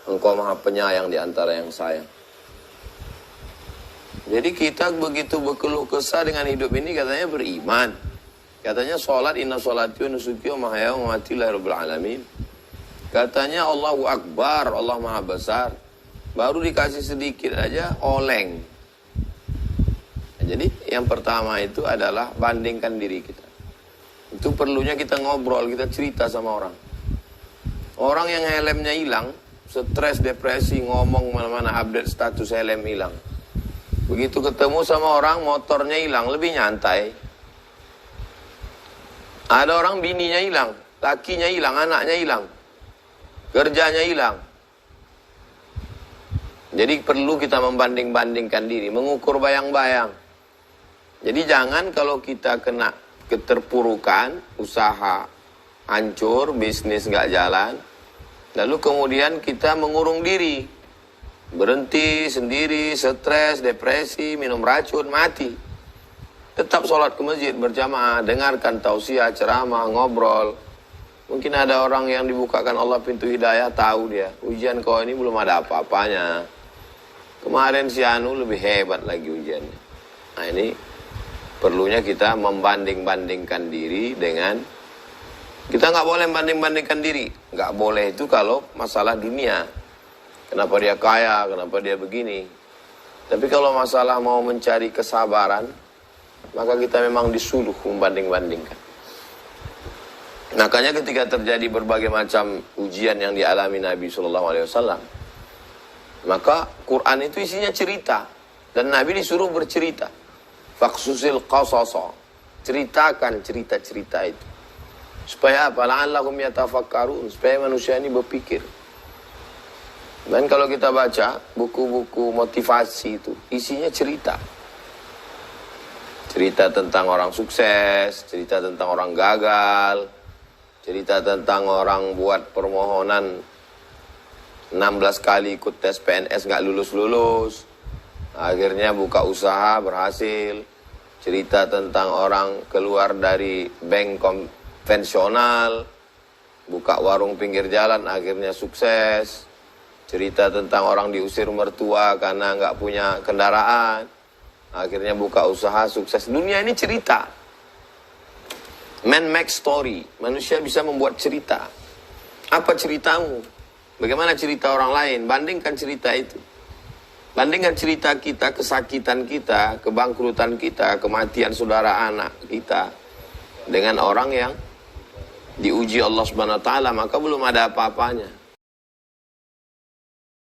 Engkau maha penyayang di antara yang sayang. Jadi kita begitu berkeluh kesah dengan hidup ini, katanya beriman. Katanya sholat, inna sholati wa nusuki wa mahyaya wa mamati lillahi rabbil alamin. Katanya Allahu Akbar, Allah maha besar. Baru dikasih sedikit aja oleng. Jadi yang pertama itu adalah bandingkan diri kita. Itu perlunya kita ngobrol, kita cerita sama orang. Orang yang helmnya hilang, stres, depresi, ngomong mana-mana, update status helm hilang. Begitu ketemu sama orang, motornya hilang, lebih nyantai. Ada orang bininya hilang, lakinya hilang, anaknya hilang, kerjanya hilang. Jadi perlu kita membanding-bandingkan diri, mengukur bayang-bayang. Jadi jangan kalau kita kena keterpurukan, usaha hancur, bisnis nggak jalan, lalu kemudian kita mengurung diri. Berhenti sendiri, stres, depresi, minum racun, mati. Tetap sholat ke masjid berjamaah, dengarkan tausiah, ceramah, ngobrol. Mungkin ada orang yang dibukakan Allah pintu hidayah, tahu dia, ujian kau ini belum ada apa-apanya. Kemarin si Anu lebih hebat lagi ujiannya. Nah ini perlunya kita membanding-bandingkan diri dengan, kita nggak boleh membanding-bandingkan diri. Nggak boleh itu kalau masalah dunia. Kenapa dia kaya, kenapa dia begini. Tapi kalau masalah mau mencari kesabaran, maka kita memang disuruh membanding-bandingkan. Makanya ketika terjadi berbagai macam ujian yang dialami Nabi SAW, maka Quran itu isinya cerita. Dan Nabi disuruh bercerita. Faqsusil qasasa. Ceritakan cerita-cerita itu. Supaya apa? La'allahum yatafakkarun. Supaya manusia ini berpikir. Dan kalau kita baca buku-buku motivasi itu, isinya cerita. Cerita tentang orang sukses, cerita tentang orang gagal, cerita tentang orang buat permohonan 16 kali ikut tes PNS nggak lulus-lulus, akhirnya buka usaha berhasil. Cerita tentang orang keluar dari bank konvensional, buka warung pinggir jalan, akhirnya sukses. Cerita tentang orang diusir mertua karena nggak punya kendaraan, akhirnya buka usaha sukses. Dunia ini cerita. Man make story. Manusia bisa membuat cerita. Apa ceritamu? Bagaimana cerita orang lain? Bandingkan cerita itu. Bandingkan cerita kita, kesakitan kita, kebangkrutan kita, kematian saudara anak kita dengan orang yang diuji Allah Subhanahu wa taala, maka belum ada apa-apanya.